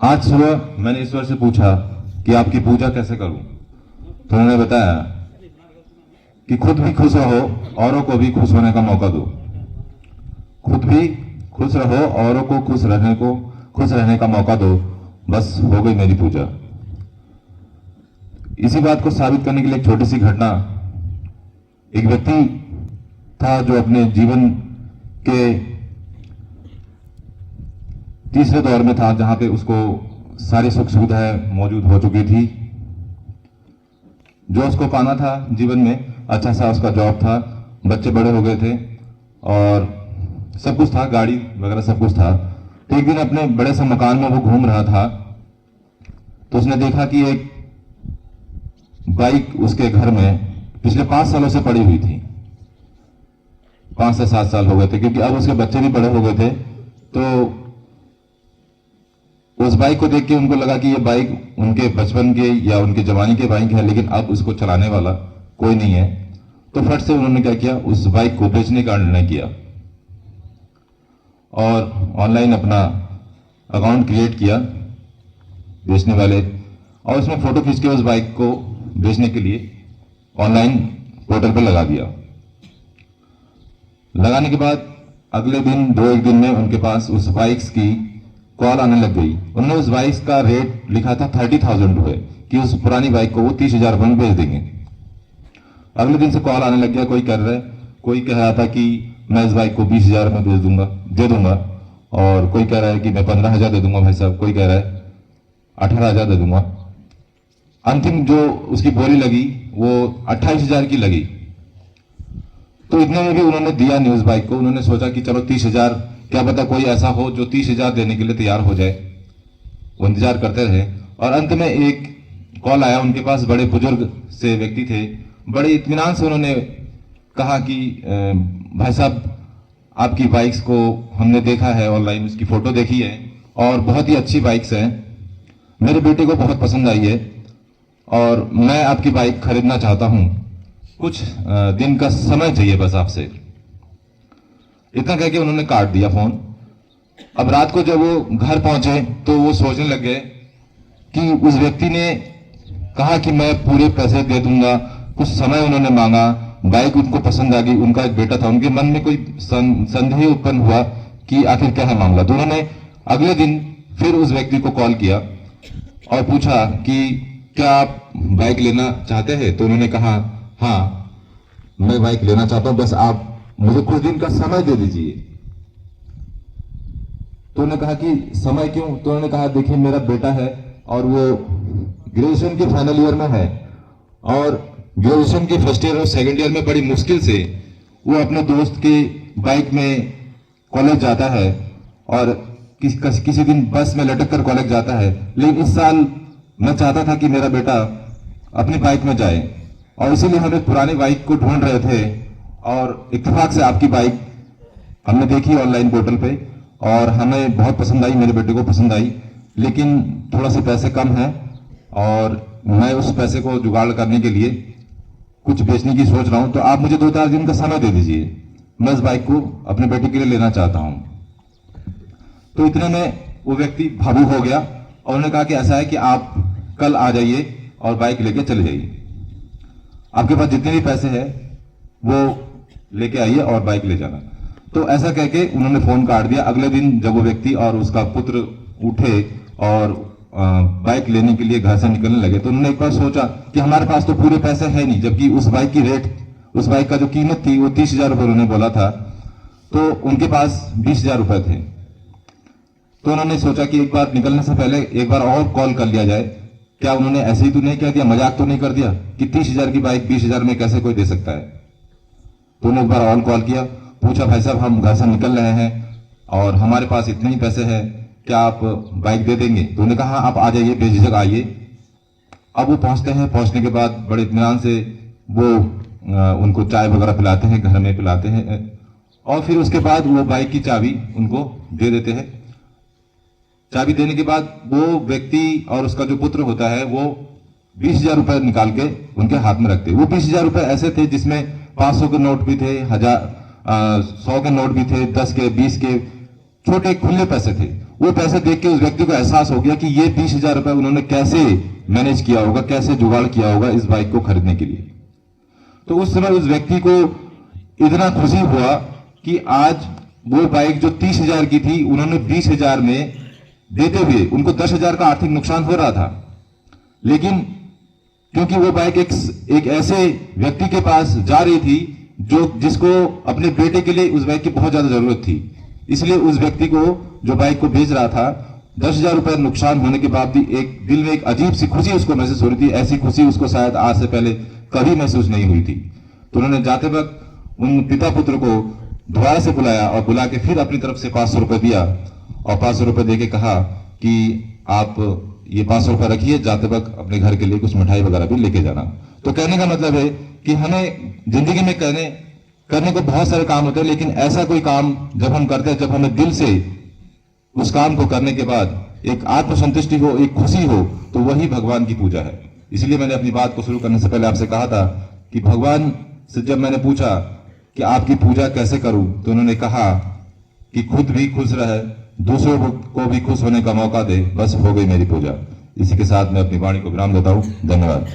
आज सुबह मैंने ईश्वर से पूछा कि आपकी पूजा कैसे करूं, तो उन्होंने बताया कि खुद भी खुश रहो, औरों को भी खुश होने का मौका दो। खुद भी खुश रहो, औरों को खुश रहने का मौका दो। बस हो गई मेरी पूजा। इसी बात को साबित करने के लिए एक छोटी सी घटना। एक व्यक्ति था जो अपने जीवन के तीसरे दौर में था, जहां पे उसको सारी सुख सुविधाएं मौजूद हो चुकी थी। जो उसको पाना था जीवन में, अच्छा सा उसका जॉब था, बच्चे बड़े हो गए थे और सब कुछ था, गाड़ी वगैरह सब कुछ था। तो एक दिन अपने बड़े से मकान में वो घूम रहा था, तो उसने देखा कि एक बाइक उसके घर में पिछले 5 सालों से पड़ी हुई थी। 5 से 7 साल हो गए थे, क्योंकि अब उसके बच्चे भी बड़े हो गए थे। तो उस बाइक को देख के उनको लगा कि ये बाइक उनके बचपन के या उनके जवानी के बाइक है, लेकिन अब उसको चलाने वाला कोई नहीं है। तो फट से उन्होंने क्या किया, उस बाइक को बेचने का निर्णय किया और ऑनलाइन अपना अकाउंट क्रिएट किया बेचने वाले, और उसमें फोटो खींच के उस बाइक को बेचने के लिए ऑनलाइन पोर्टल पर लगा दिया। लगाने के बाद अगले दिन 2-1 दिन में उनके पास उस बाइक्स की कॉल आने लग गई। उन्होंने उस बाइक का रेट लिखा था 30,000 रुपए, कि उस पुरानी बाइक को वो 30,000 रुपए में बेच देंगे। अगले दिन से कॉल आने लग गया। कोई कह रहा था कि मैं इस बाइक को 20,000 में दे दूंगा, और कोई कह रहा है कि मैं 15,000 दे दूंगा भाई साहब, कोई कह रहा है 18,000 दे दूंगा। अंतिम जो उसकी बोली लगी वो 28,000 की लगी। तो इतने में भी उन्होंने दिया नहीं उस बाइक को। उन्होंने सोचा कि चलो 30,000, क्या पता कोई ऐसा हो जो 30,000 देने के लिए तैयार हो जाए। वो इंतजार करते रहे और अंत में एक कॉल आया उनके पास। बड़े बुजुर्ग से व्यक्ति थे, बड़े इत्मीनान से उन्होंने कहा कि भाई साहब, आपकी बाइक्स को हमने देखा है ऑनलाइन, उसकी फोटो देखी है और बहुत ही अच्छी बाइक्स हैं, मेरे बेटे को बहुत पसंद आई है और मैं आपकी बाइक खरीदना चाहता हूं। कुछ दिन का समय चाहिए बस आपसे। इतना कह के उन्होंने काट दिया फोन। अब रात को जब वो घर पहुंचे तो वो सोचने लग गए कि उस व्यक्ति ने कहा कि मैं पूरे पैसे दे दूंगा। कुछ समय उन्होंने मांगा, बाइक उनको पसंद आ गई, उनका एक बेटा था, उनके मन में कोई संदेह उत्पन्न हुआ कि आखिर क्या है मामला। तो उन्होंने अगले दिन फिर उस व्यक्ति को कॉल किया और पूछा कि क्या आप बाइक लेना चाहते हैं। तो उन्होंने कहा हाँ, मैं बाइक लेना चाहता हूं, बस आप मुझे कुछ दिन का समय दे दीजिए। तो उन्होंने कहा कि समय क्यों। तो उन्होंने कहा देखिए, मेरा बेटा है और वो ग्रेजुएशन के फाइनल ईयर में है, और ग्रेजुएशन के फर्स्ट ईयर और सेकंड ईयर में बड़ी मुश्किल से वो अपने दोस्त के बाइक में कॉलेज जाता है और किसी दिन बस में लटक कर कॉलेज जाता है। लेकिन इस साल मैं चाहता था कि मेरा बेटा अपनी बाइक में जाए, और इसीलिए हम एक पुरानी बाइक को ढूंढ रहे थे और इत्तेफाक से आपकी बाइक हमने देखी ऑनलाइन पोर्टल पे और हमें बहुत पसंद आई, मेरे बेटे को पसंद आई। लेकिन थोड़ा सा पैसे कम है और मैं उस पैसे को जुगाड़ करने के लिए कुछ बेचने की सोच रहा हूं, तो आप मुझे 2-4 दिन का समय दे दीजिए, मैं इस बाइक को अपने बेटे के लिए लेना चाहता हूं। तो इतने में वो व्यक्ति भावुक हो गया और उन्होंने कहा कि ऐसा है कि आप कल आ जाइए और बाइक लेके चले जाइए, आपके पास जितने भी पैसे हैं वो लेके आइए और बाइक ले जाना। तो ऐसा कह के उन्होंने फोन काट दिया। अगले दिन जब वो व्यक्ति और उसका पुत्र उठे और बाइक लेने के लिए घर से निकलने लगे, तो उन्होंने एक बार सोचा कि हमारे पास तो पूरे पैसे है नहीं, जबकि उस बाइक का जो कीमत थी वो 30,000 रुपये उन्होंने बोला था, तो उनके पास 20,000 रुपये थे। तो उन्होंने सोचा कि एक बार निकलने से पहले एक बार और कॉल कर लिया जाए। क्या उन्होंने ऐसे ही तो नहीं कह दिया, मजाक तो नहीं कर दिया कि 30,000 की बाइक 20,000 में कैसे कोई दे सकता है। तो उन्होंने एक बार और कॉल किया, पूछा भाई साहब, हम घर से निकल रहे हैं और हमारे पास इतने ही पैसे हैं, क्या आप बाइक दे देंगे। तो उन्होंने कहा आप आ जाइए, बेझिझक आइए। अब वो पहुंचते हैं, पहुंचने के बाद बड़े इत्मीनान से वो उनको चाय वगैरह पिलाते हैं, घर में पिलाते हैं, और फिर उसके बाद वो बाइक की चाबी उनको दे देते हैं। चाबी देने के बाद वो व्यक्ति और उसका जो पुत्र होता है वो 20,000 रुपए निकाल के उनके हाथ में रखते। वो 20,000 रुपए ऐसे थे जिसमें 500 के नोट भी थे, 100 के नोट भी थे, 10 के, 20 के, छोटे खुले पैसे थे। वो पैसे देख के उस व्यक्ति को एहसास हो गया कि ये 20,000 रुपए उन्होंने कैसे मैनेज किया होगा, कैसे जुगाड़ किया होगा इस बाइक को खरीदने के लिए। तो उस समय उस व्यक्ति को इतना खुशी हुआ कि आज वो बाइक जो 30,000 की थी, उन्होंने 20,000 में देते हुए उनको 10,000 का आर्थिक नुकसान हो रहा था, लेकिन क्योंकि वो बाइक एक ऐसे व्यक्ति के पास जा रही थी जिसको अपने बेटे के लिए उस बाइक की बहुत ज्यादा जरूरत थी, इसलिए उस व्यक्ति को जो बाइक को बेच रहा था 10,000 रुपए नुकसान होने के बाद भी एक दिल में एक अजीब सी खुशी उसको महसूस हो रही थी। ऐसी खुशी उसको शायद आज से पहले कभी महसूस नहीं हुई थी। तो उन्होंने जाते वक्त उन पिता पुत्र को दोबारा से बुलाया और बुला के फिर अपनी तरफ से 500 रुपए दिया और 500 रुपए देके कहा कि आप ये 500 रुपए रखिए, जाते वक्त अपने घर के लिए कुछ मिठाई वगैरह भी लेके जाना। तो कहने का मतलब है कि हमें जिंदगी में करने को बहुत सारे काम होते हैं, लेकिन ऐसा कोई काम जब हम करते हैं, जब हमें दिल से उस काम को करने के बाद एक आत्मसंतुष्टि हो, एक खुशी हो, तो वही भगवान की पूजा है। इसलिए मैंने अपनी बात को शुरू करने से पहले आपसे कहा था कि भगवान से जब मैंने पूछा कि आपकी पूजा कैसे करूं, तो उन्होंने कहा कि खुद भी खुश रहे, दूसरों को भी खुश होने का मौका दे, बस हो गई मेरी पूजा। इसी के साथ मैं अपनी वाणी को विराम देता हूं। धन्यवाद।